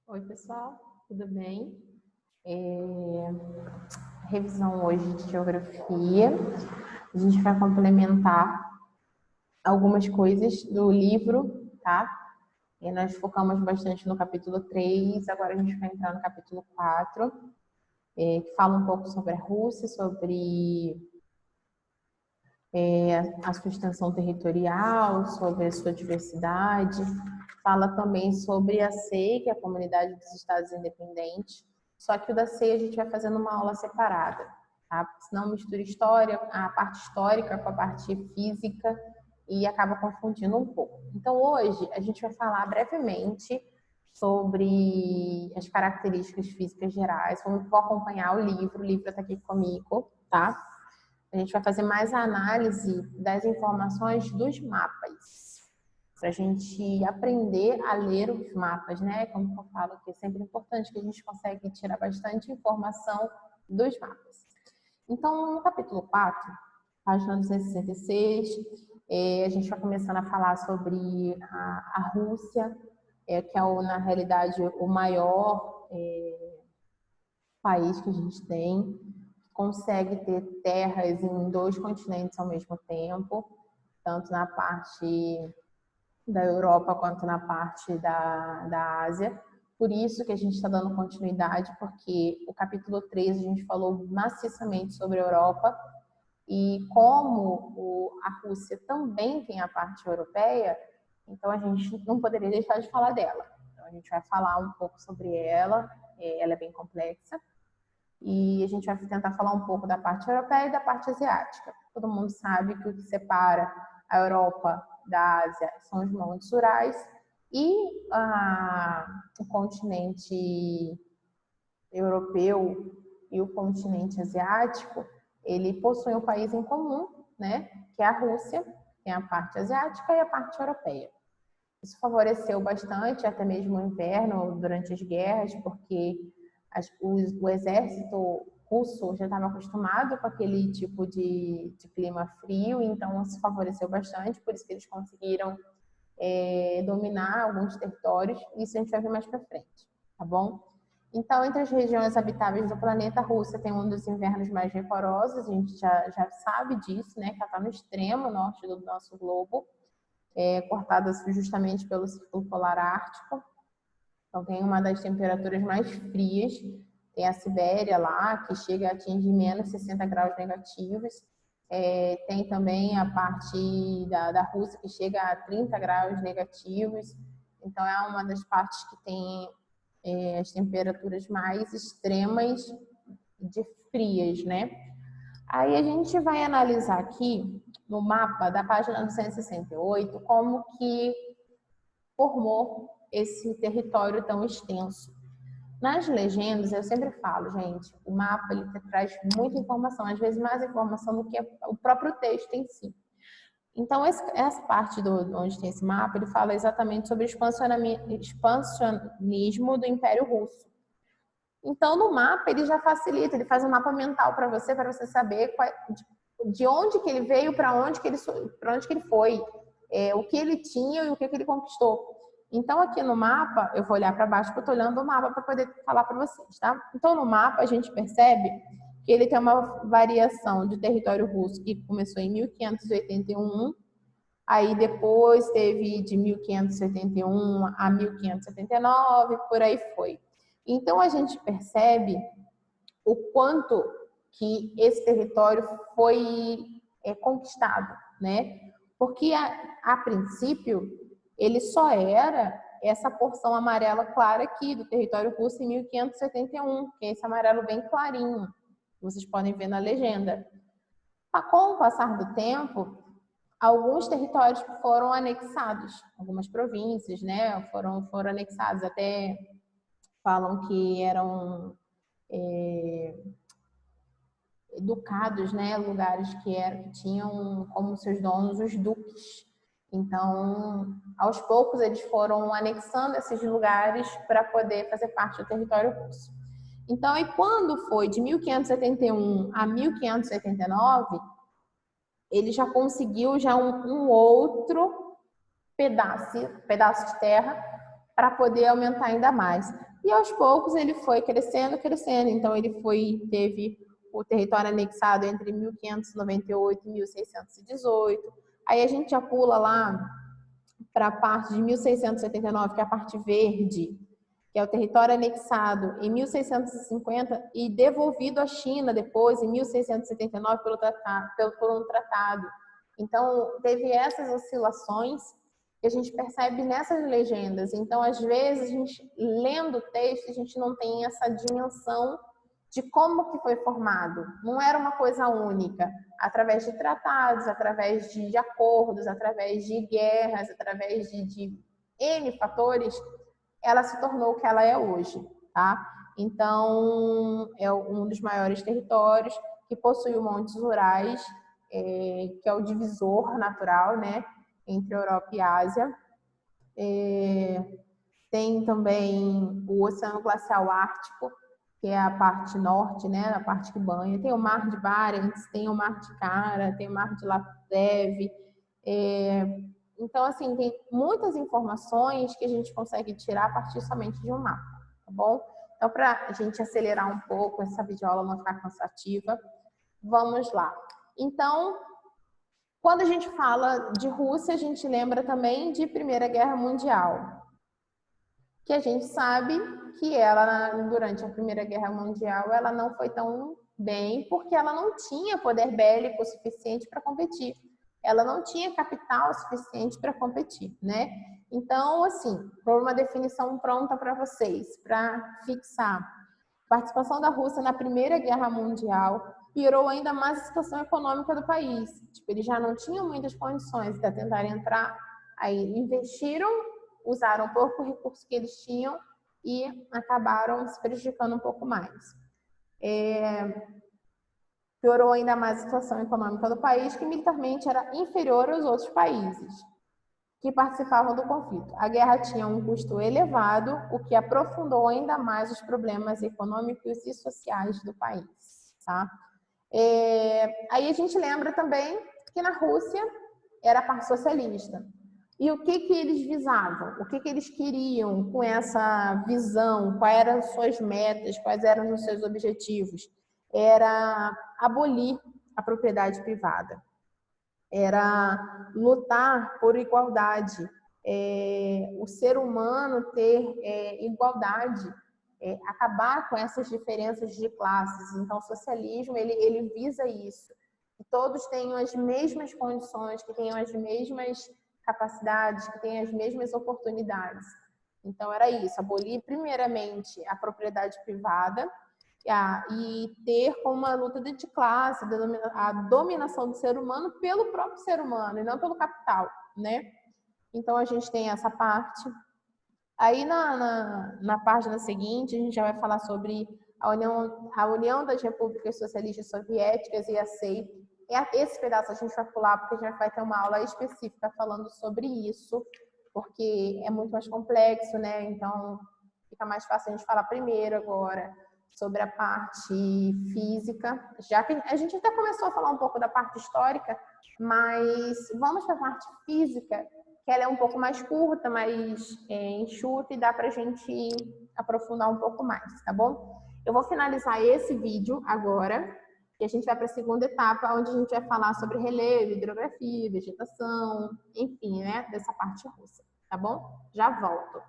Oi, pessoal, tudo bem? Revisão hoje de geografia. A gente vai complementar algumas coisas do livro, tá? E nós focamos bastante no capítulo 3, agora a gente vai entrar no capítulo 4, que fala um pouco sobre a Rússia, sobre a sua extensão territorial, sobre a sua diversidade. Fala também sobre a CEI, que é a Comunidade dos Estados Independentes. Só que o da CEI a gente vai fazendo uma aula separada, tá? Porque senão mistura história, a parte histórica com a parte física e acaba confundindo um pouco. Então hoje a gente vai falar brevemente sobre as características físicas gerais. Vou acompanhar o livro está aqui comigo, tá? A gente vai fazer mais a análise das informações dos mapas, para a gente aprender a ler os mapas, né? Como eu falo, que é sempre importante que a gente consegue tirar bastante informação dos mapas. Então, no capítulo 4, página 266, a gente vai começando a falar sobre a Rússia, que é, na realidade, o maior país que a gente tem, consegue ter terras em 2 continentes ao mesmo tempo, tanto na parte da Europa quanto na parte da Ásia. Por isso que a gente está dando continuidade, porque o capítulo 3 a gente falou maciçamente sobre a Europa, e como a Rússia também tem a parte europeia, então a gente não poderia deixar de falar dela. Então a gente vai falar um pouco sobre ela, ela é bem complexa, e a gente vai tentar falar um pouco da parte europeia e da parte asiática. Todo mundo sabe que o que separa a Europa da Ásia são os montes Urais, e o continente europeu e o continente asiático, ele possui um país em comum, né, que é a Rússia, que é a parte asiática e a parte europeia. Isso favoreceu bastante, até mesmo o inverno, durante as guerras, porque o exército russo já estava acostumado com aquele tipo de clima frio, então isso favoreceu bastante, por isso que eles conseguiram dominar alguns territórios. Isso a gente vai ver mais para frente, tá bom? Então, entre as regiões habitáveis do planeta, a Rússia tem um dos invernos mais rigorosos, a gente já sabe disso, né, que ela está no extremo norte do nosso globo, cortada justamente pelo Círculo Polar Ártico. Então, tem uma das temperaturas mais frias, tem a Sibéria lá, que chega a atingir menos 60 graus negativos. Tem também a parte da Rússia, que chega a 30 graus negativos. Então, é uma das partes que tem as temperaturas mais extremas de frias, né? Aí a gente vai analisar aqui, no mapa da página 268, como que formou esse território tão extenso. Nas legendas, eu sempre falo, gente, o mapa ele traz muita informação, às vezes mais informação do que o próprio texto em si. Então, essa parte onde tem esse mapa, ele fala exatamente sobre o expansionismo do Império Russo. Então, no mapa, ele já facilita, ele faz um mapa mental para você saber de onde que ele veio, para onde que ele foi, o que ele tinha e o que ele conquistou. Então, aqui no mapa, eu vou olhar para baixo, porque eu estou olhando o mapa para poder falar para vocês, tá? Então, no mapa, a gente percebe que ele tem uma variação de território russo que começou em 1581, aí depois teve de 1581 a 1579, por aí foi. Então, a gente percebe o quanto que esse território foi conquistado, né? Porque, a princípio, ele só era essa porção amarela clara aqui do território russo em 1571, que é esse amarelo bem clarinho, vocês podem ver na legenda. Com o passar do tempo, alguns territórios foram anexados, algumas províncias, né, foram anexados, até falam que eram ducados, né, lugares que tinham como seus donos os duques. Então, aos poucos, eles foram anexando esses lugares para poder fazer parte do território russo. Então, e quando foi de 1571 a 1579, ele já conseguiu um outro pedaço de terra para poder aumentar ainda mais. E aos poucos ele foi crescendo, crescendo. Então ele teve o território anexado entre 1598 e 1618. Aí a gente já pula lá para a parte de 1679, que é a parte verde, que é o território anexado em 1650 e devolvido à China depois, em 1679, por um tratado. Então, teve essas oscilações que a gente percebe nessas legendas. Então, às vezes, a gente, lendo o texto, a gente não tem essa dimensão de como que foi formado. Não era uma coisa única. Através de tratados, através de acordos, através de guerras, através de N fatores, ela se tornou o que ela é hoje, tá? Então, é um dos maiores territórios que possui montes rurais, que é o divisor natural, né, entre Europa e Ásia. Tem também o Oceano Glacial Ártico, que é a parte norte, né, a parte que banha. Tem o Mar de Barents, tem o Mar de Kara, tem o Mar de Laptev. Então, assim, tem muitas informações que a gente consegue tirar a partir somente de um mapa, tá bom? Então, para a gente acelerar um pouco, essa videoaula não ficar cansativa, vamos lá. Então, quando a gente fala de Rússia, a gente lembra também de Primeira Guerra Mundial, que a gente sabe que ela, durante a Primeira Guerra Mundial, ela não foi tão bem, porque ela não tinha poder bélico suficiente para competir. Ela não tinha capital suficiente para competir, né? Então, assim, por uma definição pronta para vocês, para fixar, a participação da Rússia na Primeira Guerra Mundial piorou ainda mais a situação econômica do país. Tipo, eles já não tinham muitas condições de tentar entrar, aí investiram, usaram o pouco recurso que eles tinham e acabaram se prejudicando um pouco mais. Piorou ainda mais a situação econômica do país, que militarmente era inferior aos outros países que participavam do conflito. A guerra tinha um custo elevado, o que aprofundou ainda mais os problemas econômicos e sociais do país. Tá? Aí a gente lembra também que na Rússia era a parte socialista. E o que eles visavam? O que eles queriam com essa visão? Quais eram as suas metas? Quais eram os seus objetivos? Era abolir a propriedade privada. Era lutar por igualdade. O ser humano ter igualdade. Acabar com essas diferenças de classes. Então, o socialismo, ele visa isso. Que todos tenham as mesmas condições, que tenham as mesmas capacidades, que tenham as mesmas oportunidades. Então, era isso, abolir primeiramente a propriedade privada e ter como uma luta de classe, a dominação do ser humano pelo próprio ser humano e não pelo capital, né? Então, a gente tem essa parte. Aí, na página seguinte, a gente já vai falar sobre a União das Repúblicas Socialistas Soviéticas e a SEI. Esse pedaço a gente vai pular, porque a gente vai ter uma aula específica falando sobre isso, porque é muito mais complexo, né? Então, fica mais fácil a gente falar primeiro agora sobre a parte física, já que a gente até começou a falar um pouco da parte histórica, mas vamos para a parte física, que ela é um pouco mais curta, mais enxuta e dá para a gente aprofundar um pouco mais, tá bom? Eu vou finalizar esse vídeo agora e a gente vai para a segunda etapa, onde a gente vai falar sobre relevo, hidrografia, vegetação, enfim, né, dessa parte russa, tá bom? Já volto.